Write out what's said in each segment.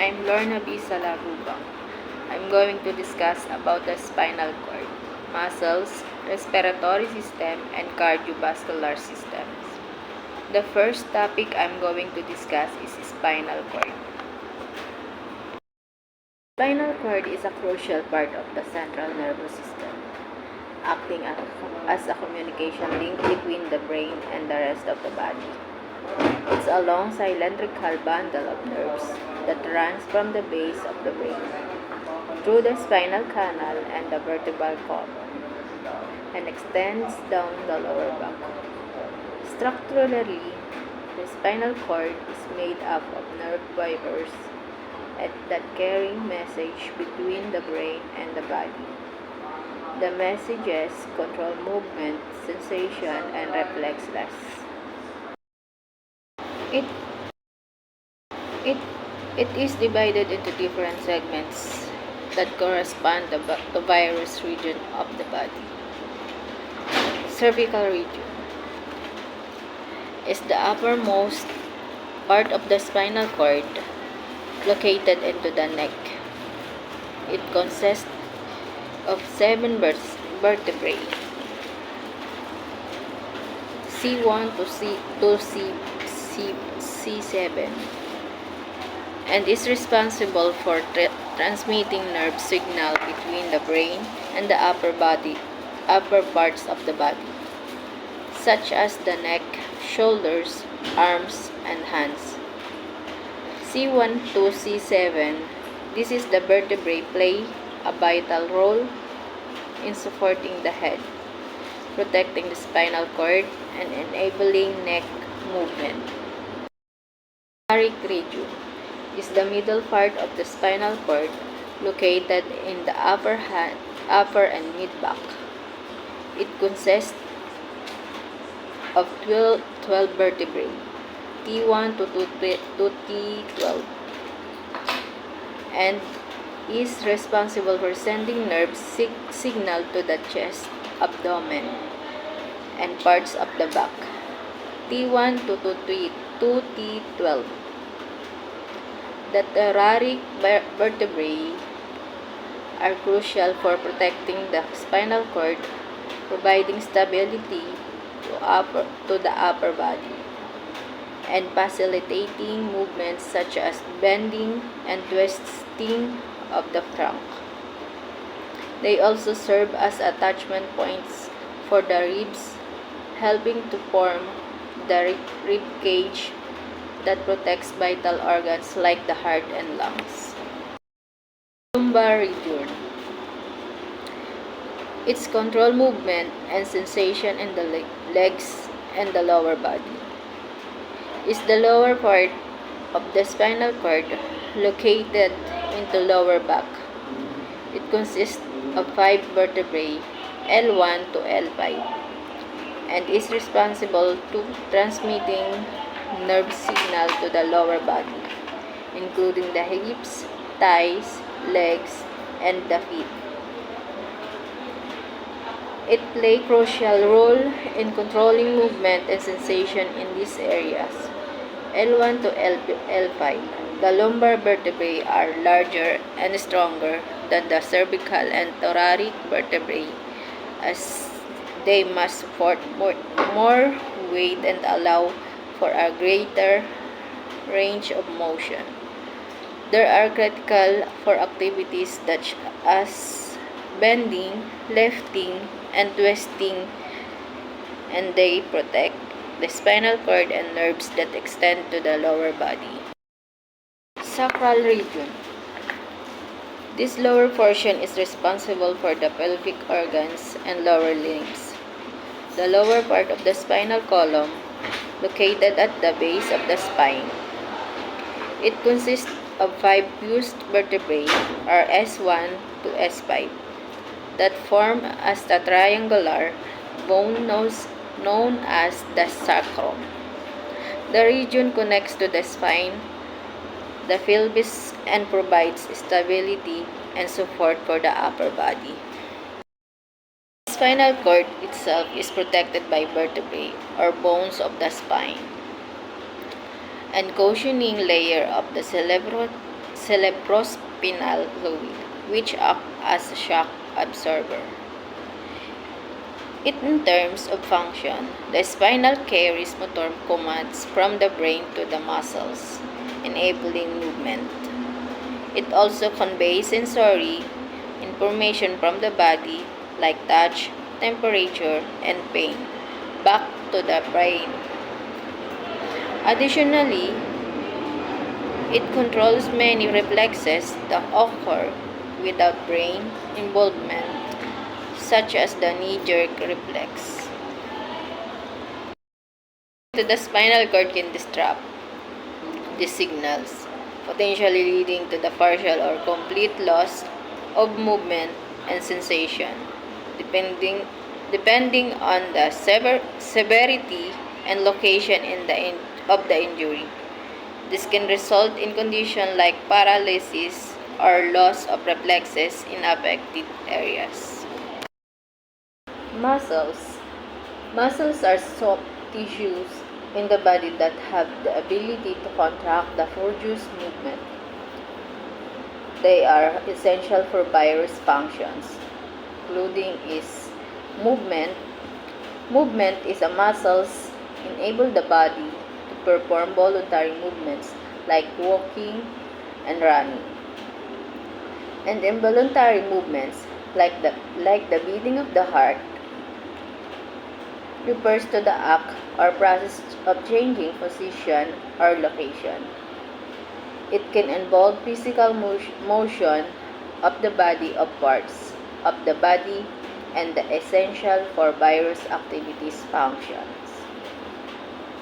I'm Lorna B. Salabubang. I'm going to discuss about the spinal cord, muscles, respiratory system, and cardiovascular systems. The first topic I'm going to discuss is spinal cord. Spinal cord is a crucial part of the central nervous system, acting as a communication link between the brain and the rest of the body. It's a long cylindrical bundle of nerves that runs from the base of the brain through the spinal canal and the vertebral column and extends down the lower back. Structurally, the spinal cord is made up of nerve fibers that carry message between the brain and the body. The messages control movement, sensation, and reflexes. It is divided into different segments that correspond to various regions of the body. Cervical region is the uppermost part of the spinal cord located into the neck. It consists of 7 vertebrae, C1 to C7, and is responsible for transmitting nerve signal between the brain and the upper parts of the body, such as the neck, shoulders, arms, and hands. C1 to C7, this is the vertebrae play a vital role in supporting the head, protecting the spinal cord, and enabling neck movement. Thoracic region is the middle part of the spinal cord located in the upper and mid-back. It consists of 12 vertebrae, T1 to T12, and is responsible for sending nerve signal to the chest, abdomen, and parts of the back, T1 to T12. The thoracic vertebrae are crucial for protecting the spinal cord, providing stability to the upper body, and facilitating movements such as bending and twisting of the trunk. They also serve as attachment points for the ribs, helping to form the rib cage that protects vital organs like the heart and lungs. Lumbar region. Its control movement and sensation in the legs and the lower body. Is the lower part of the spinal cord located into lower back. It consists of 5 vertebrae, L1 to L5, and is responsible to transmitting nerve signal to the lower body, including the hips, thighs, legs, and the feet. It plays a crucial role in controlling movement and sensation in these areas. L1 to L5. The lumbar vertebrae are larger and stronger than the cervical and thoracic vertebrae, as they must support more weight and allow for a greater range of motion. They are critical for activities such as bending, lifting, and twisting, and they protect the spinal cord and nerves that extend to the lower body. Sacral region. This lower portion is responsible for the pelvic organs and lower limbs. The lower part of the spinal column, located at the base of the spine. It consists of 5 fused vertebrae, or S1 to S5, that form as the triangular bone known as the sacrum. The region connects to the spine, the pelvis, and provides stability and support for the upper body. The spinal cord itself is protected by vertebrae or bones of the spine and cushioning layer of the cerebrospinal fluid, which act as a shock absorber. In terms of function, the spinal carries motor commands from the brain to the muscles, enabling movement. It also conveys sensory information from the body, like touch, temperature, and pain, back to the brain. Additionally, it controls many reflexes that occur without brain involvement, such as the knee-jerk reflex. The spinal cord can disrupt these signals, potentially leading to the partial or complete loss of movement and sensation, depending on the severity and location of the injury. This can result in conditions like paralysis or loss of reflexes in affected areas. Muscles. Muscles are soft tissues in the body that have the ability to contract the produce movement. They are essential for various functions, including movement. Movement is a muscles enable the body to perform voluntary movements like walking and running, and involuntary movements like the beating of the heart refers to the act or process of changing position or location. It can involve physical motion of the body of parts of the body and the essential for various activities functions.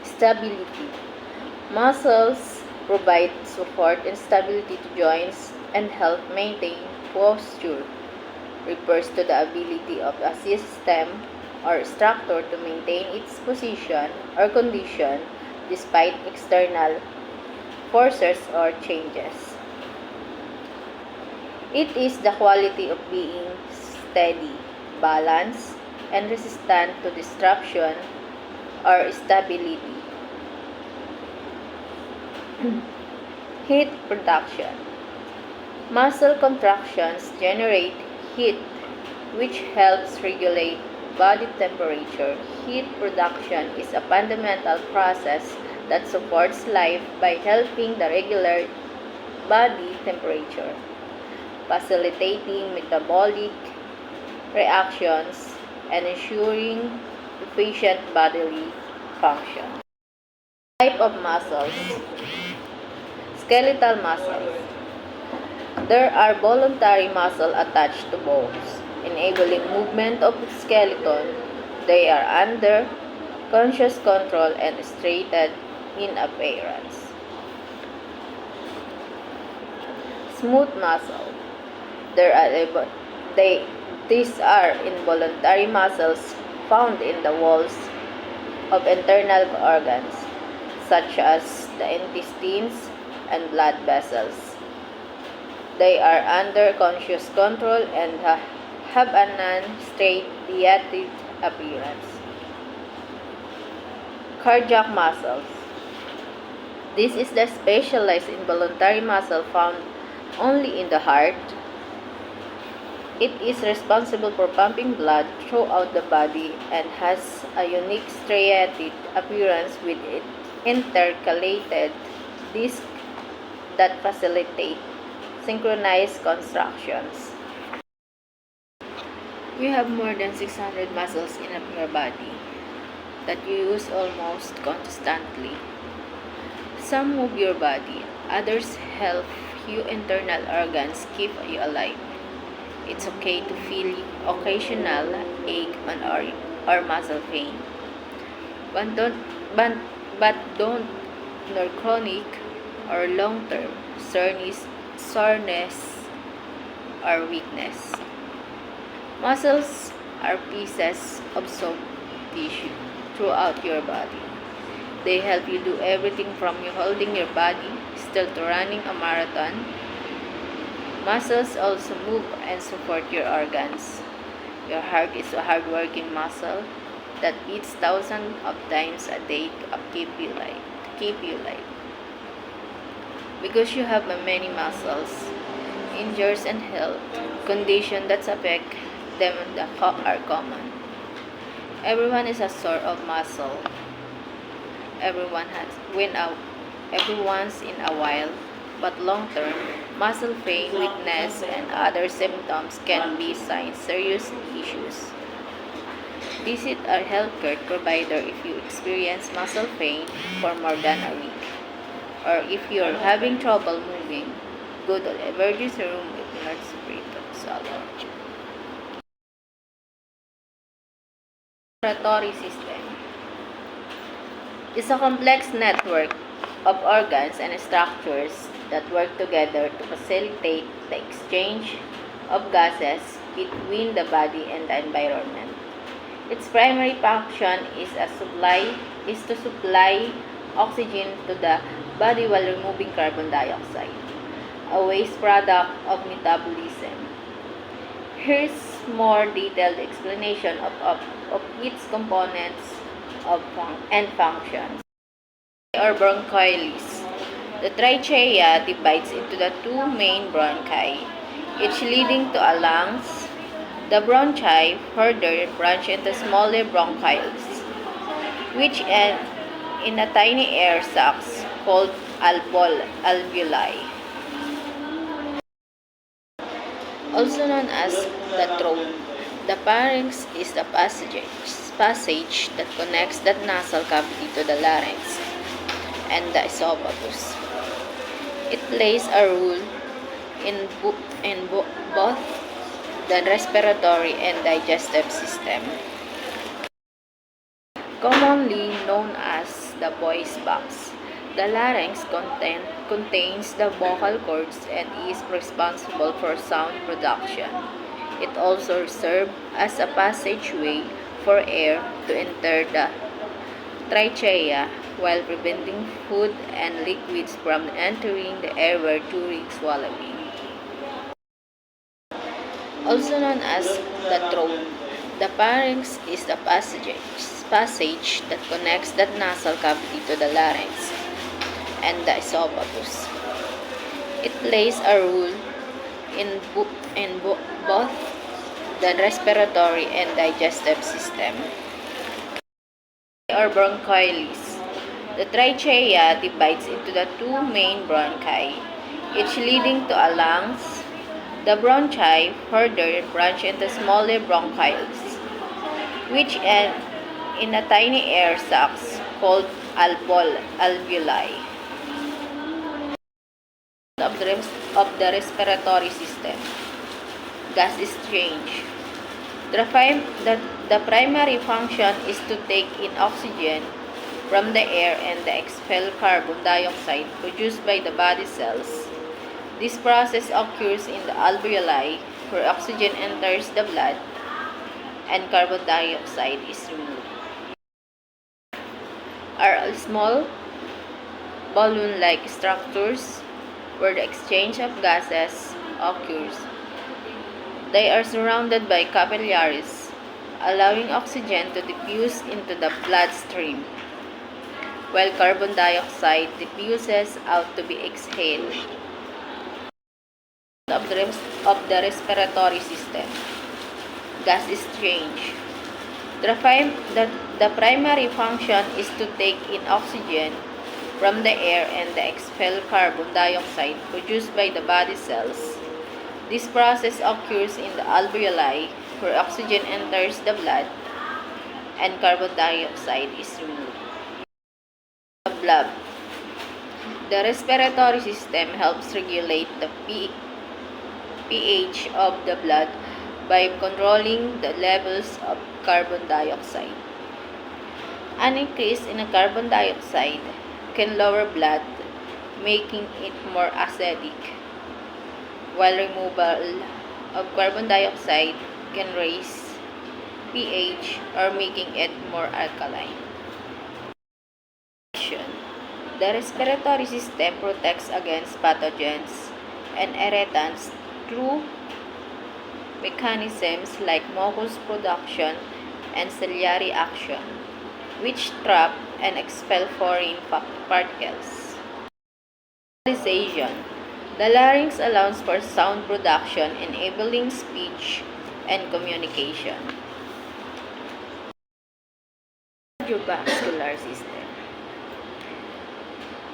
Stability. Muscles provide support and stability to joints and help maintain posture. Refers to the ability of a system or structure to maintain its position or condition despite external forces or changes. It is the quality of being steady, balanced, and resistant to disruption or stability. Heat production. Muscle contractions generate heat, which helps regulate body temperature. Heat production is a fundamental process that supports life by helping the regular body temperature, facilitating metabolic reactions, and ensuring efficient bodily function. Type of muscles. Skeletal muscles. There are voluntary muscles attached to bones, enabling movement of the skeleton. They are under conscious control and striated in appearance. Smooth muscle. These are involuntary muscles found in the walls of internal organs, such as the intestines and blood vessels. They are under conscious control and have a non-striated appearance. Cardiac muscles. This is the specialized involuntary muscle found only in the heart. It is responsible for pumping blood throughout the body and has a unique striated appearance with intercalated discs that facilitate synchronized contractions. You have more than 600 muscles in your body that you use almost constantly. Some move your body, others help your internal organs keep you alive. It's okay to feel occasional ache or muscle pain, but don't nor chronic or long-term soreness or weakness. Muscles are pieces of soft tissue throughout your body. They help you do everything from you holding your body still to running a marathon. Muscles also move and support your organs. Your heart is a hard-working muscle that beats thousands of times a day to keep you alive. because you have many muscles, injuries, and health conditions that affect them that are common. Everyone is a sort of muscle. Everyone has when out every once in a while, but long term, muscle pain, weakness, and other symptoms can be signs serious issues. Visit a healthcare provider if you experience muscle pain for more than a week, or if you're having trouble moving. Go to the emergency room if nurse salon. Respiratory system is a complex network of organs and structures that work together to facilitate the exchange of gases between the body and the environment. Its primary function is to supply oxygen to the body while removing carbon dioxide, a waste product of metabolism. Here's more detailed explanation of its components and functions. Or bronchioles. The trachea divides into the two main bronchi, each leading to a lungs. The bronchi further branch into smaller bronchioles, which end in a tiny air sacs called alveoli, also known as the throat. The pharynx is the passage that connects the nasal cavity to the larynx and the esophagus. It plays a role in both the respiratory and digestive system, commonly known as the voice box. The larynx contains the vocal cords and is responsible for sound production. It also serves as a passageway for air to enter the trachea while preventing food and liquids from entering the airway during swallowing. Also known as the throat, the pharynx is the passage that connects the nasal cavity to the larynx and the esophagus. It plays a role in both the respiratory and digestive system. Or bronchioles. The trachea divides into the two main bronchi, each leading to a lungs. The bronchi further branch into smaller bronchioles, which end in a tiny air sacs called alveoli. Of the respiratory system. Gas exchange. The primary function is to take in oxygen from the air and the expel carbon dioxide produced by the body cells. This process occurs in the alveoli, where oxygen enters the blood and carbon dioxide is removed. Are small balloon-like structures where the exchange of gases occurs. They are surrounded by capillaries, allowing oxygen to diffuse into the bloodstream, while carbon dioxide diffuses out to be exhaled. Of the respiratory system. Gas exchange. The primary function is to take in oxygen from the air and the expel carbon dioxide produced by the body cells. This process occurs in the alveoli, where oxygen enters the blood and carbon dioxide is removed. Blood. The respiratory system helps regulate the pH of the blood by controlling the levels of carbon dioxide. An increase in carbon dioxide can lower blood, making it more acidic, while removal of carbon dioxide can raise pH or making it more alkaline. The respiratory system protects against pathogens and irritants through mechanisms like mucus production and ciliary action, which trap and expel foreign particles. Vocalization. The larynx allows for sound production, enabling speech and communication. Cardiovascular system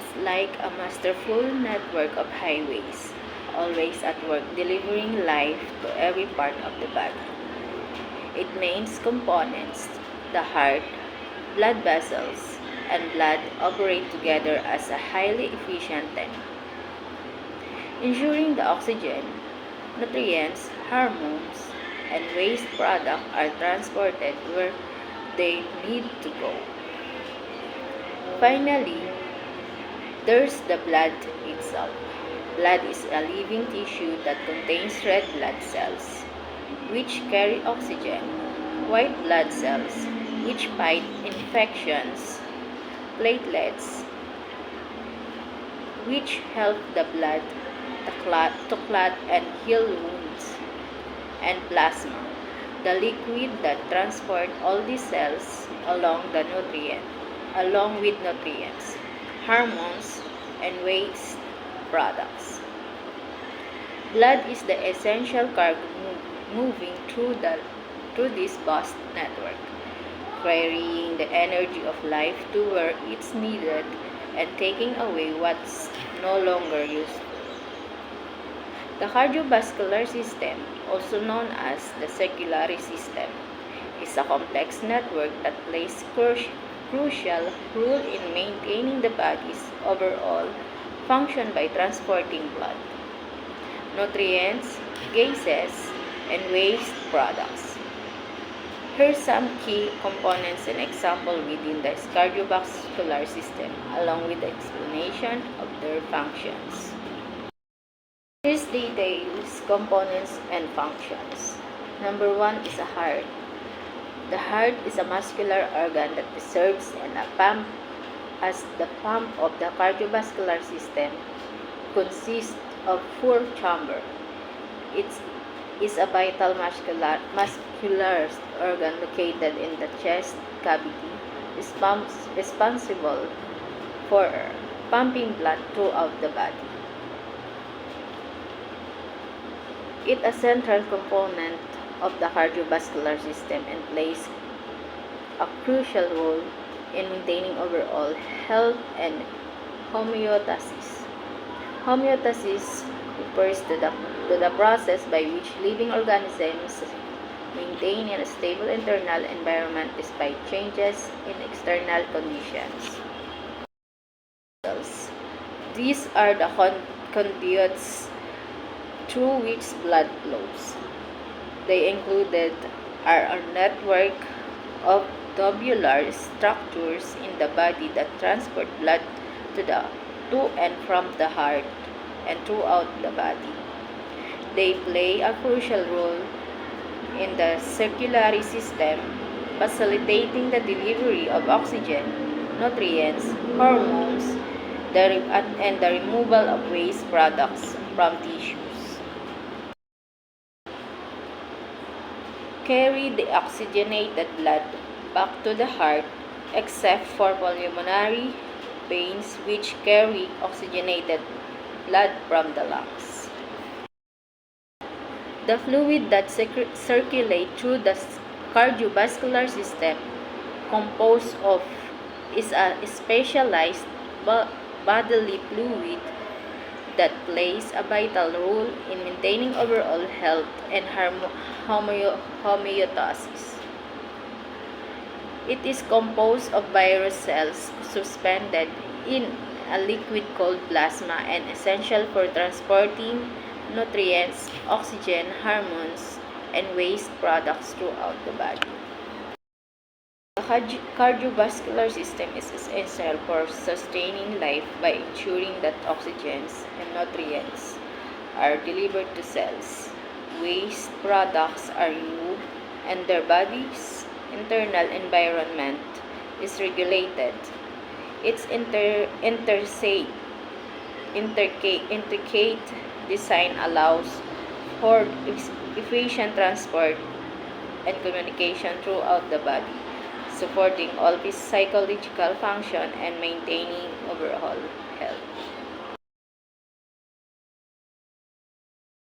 is like a masterful network of highways, always at work delivering life to every part of the body. Its main components, the heart, blood vessels, and blood operate together as a highly efficient team, ensuring the oxygen, nutrients, hormones, and waste products are transported where they need to go. Finally, there's the blood itself. Blood is a living tissue that contains red blood cells, which carry oxygen, white blood cells, which fight infections, platelets, which help the blood to clot and heal wounds, and plasma, the liquid that transports all these cells along with nutrients, hormones, and waste products. Blood is the essential cargo moving through this vast network, carrying the energy of life to where it's needed and taking away what's no longer useful. The cardiovascular system, also known as the circulatory system, is a complex network that plays crucial role in maintaining the body's overall function by transporting blood, nutrients, gases, and waste products. Here's some key components and examples within the cardiovascular system, along with the explanation of their functions. Here's details, components, and functions. Number 1 is a heart. The heart is a muscular organ that serves as the pump of the cardiovascular system. Consists of 4 chambers. It is a vital muscular organ located in the chest cavity, responsible for pumping blood throughout the body. It is a central component of the cardiovascular system and plays a crucial role in maintaining overall health and homeostasis. Homeostasis refers to the process by which living organisms maintain a stable internal environment despite changes in external conditions. These are the conduits through which blood flows. They included are a network of tubular structures in the body that transport blood to and from the heart and throughout the body. They play a crucial role in the circulatory system, facilitating the delivery of oxygen, nutrients, hormones, and the removal of waste products from tissues. Carry the oxygenated blood back to the heart, except for pulmonary veins which carry oxygenated blood from the lungs. The fluid that circulates through the cardiovascular system composed of is a specialized bodily fluid that plays a vital role in maintaining overall health and homeostasis. It is composed of virus cells suspended in a liquid called plasma and essential for transporting nutrients, oxygen, hormones, and waste products throughout the body. The cardiovascular system is essential for sustaining life by ensuring that oxygen and nutrients are delivered to cells, waste products are removed, and their body's internal environment is regulated. Its intricate design allows for efficient transport and communication throughout the body, supporting all psychological function and maintaining overall health.